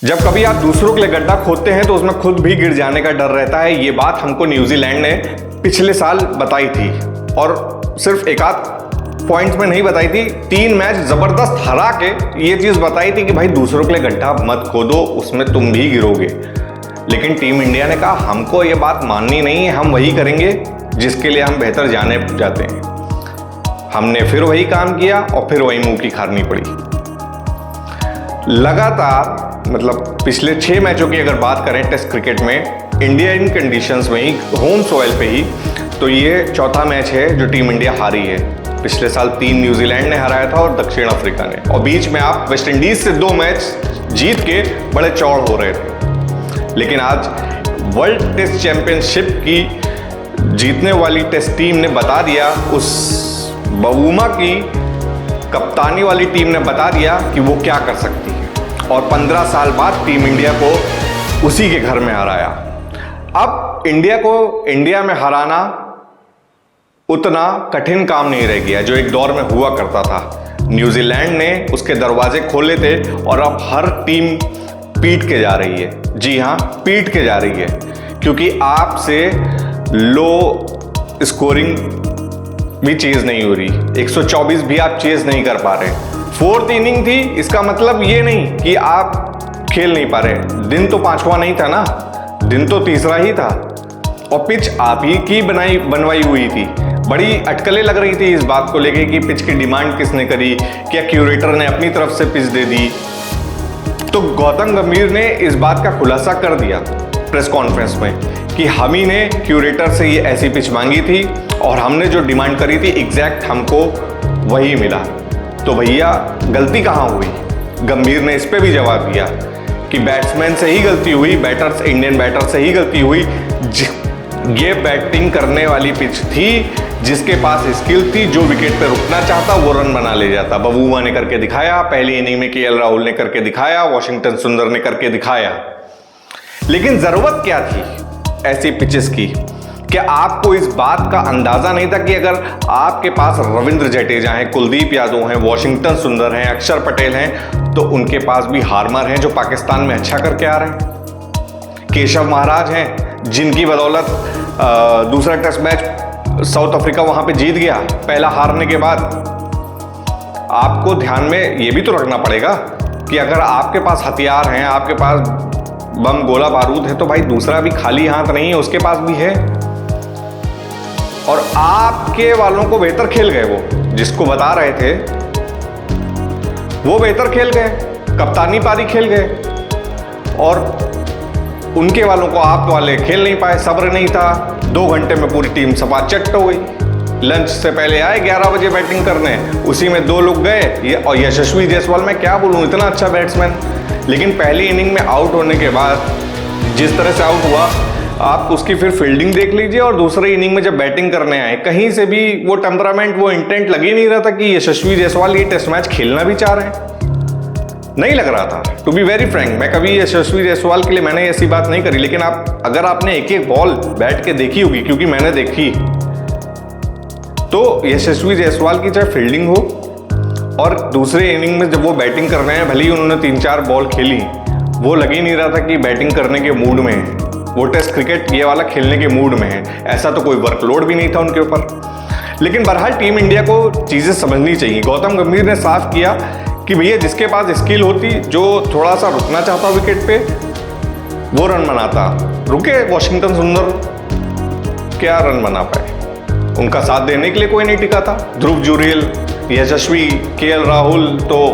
जब कभी आप दूसरों के लिए गड्ढा खोदते हैं तो उसमें खुद भी गिर जाने का डर रहता है। ये बात हमको न्यूजीलैंड ने पिछले साल बताई थी और सिर्फ एक आध पॉइंट्स में नहीं बताई थी, 3 मैच जबरदस्त हरा के ये चीज बताई थी कि भाई दूसरों के लिए गड्ढा मत खोदो, उसमें तुम भी गिरोगे। लेकिन टीम इंडिया ने कहा हमको ये बात माननी नहीं है, हम वही करेंगे जिसके लिए हम बेहतर जाने जाते हैं। हमने फिर वही काम किया और फिर वही मुंह की खानी पड़ी। लगातार मतलब पिछले 6 मैचों की अगर बात करें टेस्ट क्रिकेट में इंडियन कंडीशंस में ही, होम सॉइल पे ही, तो ये चौथा मैच है जो टीम इंडिया हारी है। पिछले साल 3 न्यूजीलैंड ने हराया था और दक्षिण अफ्रीका ने, और बीच में आप वेस्ट इंडीज से 2 मैच जीत के बड़े चौड़ हो रहे थे। लेकिन आज वर्ल्ड टेस्ट चैंपियनशिप की जीतने वाली टेस्ट टीम ने बता दिया, उस बवूमा की कप्तानी वाली टीम ने बता दिया कि वो क्या कर सकती है, और 15 साल बाद टीम इंडिया को उसी के घर में हराया। अब इंडिया को इंडिया में हराना उतना कठिन काम नहीं रह गया जो एक दौर में हुआ करता था। न्यूजीलैंड ने उसके दरवाजे खोले थे और अब हर टीम पीट के जा रही है। जी हाँ, पीट के जा रही है, क्योंकि आपसे लो स्कोरिंग भी चेज नहीं हो रही, 124 भी आप चेज नहीं कर पा रहे। 4th इनिंग थी, इसका मतलब ये नहीं कि आप खेल नहीं पा रहे। दिन तो 5वां नहीं था ना, दिन तो 3रा ही था, और पिच आप ही की बनवाई हुई थी। बड़ी अटकलें लग रही थी इस बात को लेके कि पिच की डिमांड किसने करी, क्या क्यूरेटर ने अपनी तरफ से पिच दे दी। तो गौतम गंभीर ने इस बात का खुलासा कर दिया प्रेस कॉन्फ्रेंस में कि हम ही ने क्यूरेटर से ये ऐसी पिच मांगी थी और हमने जो डिमांड करी थी एग्जैक्ट हमको वही मिला। तो भैया गलती कहाँ हुई? गंभीर ने इस पे भी जवाब दिया कि बैट्समैन से ही गलती हुई, इंडियन बैटर से ही गलती हुई। ये बैटिंग करने वाली पिच थी, जिसके पास स्किल थी, जो विकेट पे रुकना चाहता वो रन बना ले जाता। बवूमा ने करके दिखाया, पहली इनिंग में केएल राहुल ने करके दिखाया, वॉशिंगटन सुंदर ने करके दिखाया। लेकिन जरूरत क्या थी ऐसी पिचेस की? क्या आपको इस बात का अंदाजा नहीं था कि अगर आपके पास रविंद्र जडेजा हैं, कुलदीप यादव हैं, वॉशिंगटन सुंदर हैं, अक्षर पटेल हैं, तो उनके पास भी हार्मर हैं जो पाकिस्तान में अच्छा करके आ रहे हैं। केशव महाराज हैं जिनकी बदौलत दूसरा टेस्ट मैच साउथ अफ्रीका वहां पे जीत गया पहला हारने के बाद। आपको ध्यान में ये भी तो रखना पड़ेगा कि अगर आपके पास हथियार हैं, आपके पास बम गोला बारूद है, तो भाई दूसरा भी खाली हाथ नहीं है, उसके पास भी है। और आपके वालों को बेहतर खेल गए, वो जिसको बता रहे थे वो बेहतर खेल गए, कप्तानी पारी खेल गए, और उनके वालों को आप वाले खेल नहीं पाए, सब्र नहीं था। 2 घंटे में पूरी टीम सपा चट हो गई। लंच से पहले आए 11 बजे बैटिंग करने, उसी में 2 लोग गए। और यशस्वी जायसवाल, मैं क्या बोलूं, इतना अच्छा बैट्समैन, लेकिन पहली इनिंग में आउट होने के बाद जिस तरह से आउट हुआ, आप उसकी फिर फील्डिंग देख लीजिए। और दूसरे इनिंग में जब बैटिंग करने आए, कहीं से भी वो टेम्परामेंट, वो इंटेंट लग ही नहीं रहा था कि यशस्वी जायसवाल ये टेस्ट मैच खेलना भी चाह रहे हैं। नहीं लग रहा था, टू बी वेरी फ्रैंक। मैं कभी यशस्वी जायसवाल के लिए मैंने ऐसी बात नहीं करी, लेकिन अगर आपने एक बॉल बैठ के देखी होगी, क्योंकि मैंने देखी, तो यशस्वी जायसवाल की चाहे फील्डिंग हो और दूसरे इनिंग में जब वो बैटिंग कर रहे हैं, भले ही उन्होंने 3-4 बॉल खेली, वो लग ही नहीं रहा था कि बैटिंग करने के मूड में है, वो टेस्ट क्रिकेट ये वाला खेलने के मूड में है। ऐसा तो कोई वर्कलोड भी नहीं था उनके ऊपर। लेकिन बहरहाल टीम इंडिया को चीजें समझनी चाहिए। गौतम गंभीर ने साफ किया कि भैया जिसके पास स्किल होती, जो थोड़ा सा रुकना चाहता विकेट पे, वो रन बनाता। रुके वॉशिंगटन सुंदर, क्या रन बना पाए? उनका साथ देने के लिए कोई नहीं टिका था। ध्रुव जुरेल, यशस्वी, केएल राहुल तो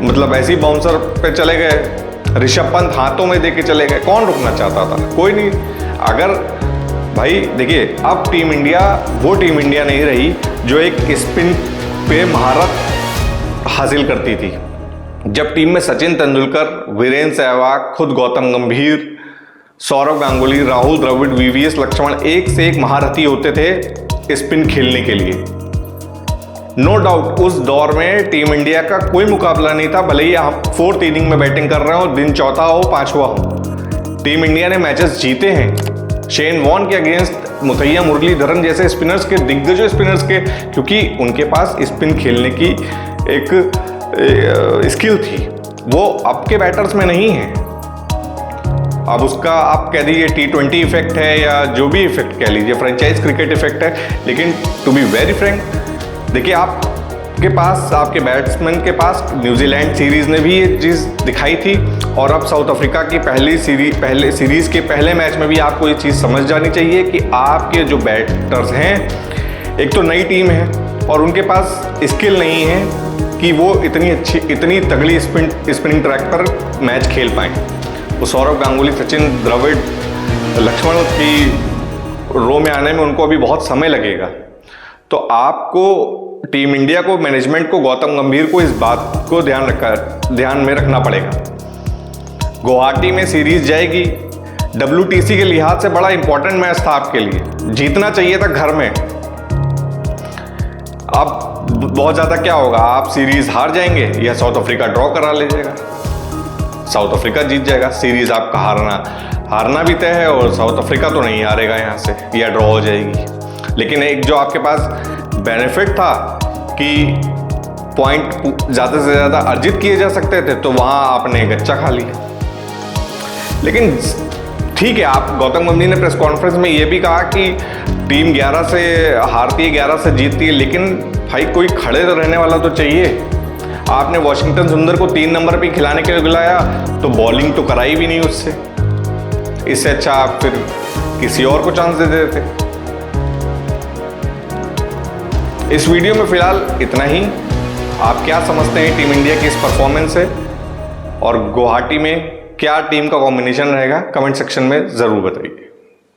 मतलब ऐसी बाउंसर पे चले गए। ऋषभ पंत हाथों में देके चले गए। कौन रुकना चाहता था? कोई नहीं। अगर भाई देखिए, अब टीम इंडिया वो टीम इंडिया नहीं रही जो एक स्पिन पे महारत हासिल करती थी। जब टीम में सचिन तेंदुलकर, वीरेंद्र सहवाग, खुद गौतम गंभीर, सौरव गांगुली, राहुल द्रविड़, वीवीएस लक्ष्मण एक से एक महारथी होते थे स्पिन खेलने के लिए। नो डाउट उस दौर में टीम इंडिया का कोई मुकाबला नहीं था, भले ही आप 4th इनिंग में बैटिंग कर रहे हो, दिन चौथा हो, 5वां हो। टीम इंडिया ने मैचेस जीते हैं शेन वॉन के अगेंस्ट, मुथैया मुरलीधरन जैसे स्पिनर्स के, दिग्गज स्पिनर्स के, क्योंकि उनके पास स्पिन खेलने की एक स्किल थी। वो अब के बैटर्स में नहीं है। अब उसका आप कह दीजिए T20 इफेक्ट है या जो भी इफेक्ट कह लीजिए, फ्रेंचाइज क्रिकेट इफेक्ट है, लेकिन टू बी वेरी फ्रैंक, देखिए आपके पास, आपके बैट्समैन के पास न्यूजीलैंड सीरीज ने भी ये चीज़ दिखाई थी, और अब साउथ अफ्रीका की पहले सीरीज के पहले मैच में भी आपको ये चीज़ समझ जानी चाहिए कि आपके जो बैटर्स हैं, एक तो नई टीम है और उनके पास स्किल नहीं है कि वो इतनी तगड़ी स्पिनिंग ट्रैक पर मैच खेल पाएँ। वो सौरव गांगुली, सचिन, द्रविड़, लक्ष्मण की रो में आने में उनको अभी बहुत समय लगेगा। तो आपको टीम इंडिया को, मैनेजमेंट को, गौतम गंभीर को इस बात को ध्यान में रखना पड़ेगा। गुवाहाटी में सीरीज जाएगी, WTC के लिहाज से बड़ा इंपॉर्टेंट मैच था आपके लिए, जीतना चाहिए था घर में। अब बहुत ज़्यादा क्या होगा, आप सीरीज हार जाएंगे या साउथ अफ्रीका ड्रॉ करा लीजिएगा, साउथ अफ्रीका जीत जाएगा। सीरीज आपका हारना भी तय है और साउथ अफ्रीका तो नहीं हारेगा यहाँ से, या ड्रॉ हो जाएगी। लेकिन एक जो आपके पास बेनिफिट था कि पॉइंट ज़्यादा से ज़्यादा अर्जित किए जा सकते थे, तो वहाँ आपने गच्चा खा लिया। लेकिन ठीक है, आप, गौतम गंभीर ने प्रेस कॉन्फ्रेंस में ये भी कहा कि टीम 11 से हारती है, 11 से जीतती है, लेकिन भाई कोई खड़े रहने वाला तो चाहिए। आपने वॉशिंगटन सुंदर को 3 नंबर पे खिलाने के लिए बुलाया, तो बॉलिंग तो कराई भी नहीं उससे। इससे अच्छा आप फिर किसी और को चांस दे देते। इस वीडियो में फिलहाल इतना ही। आप क्या समझते हैं टीम इंडिया की इस परफॉर्मेंस से, और गुवाहाटी में क्या टीम का कॉम्बिनेशन रहेगा, कमेंट सेक्शन में ज़रूर बताइए।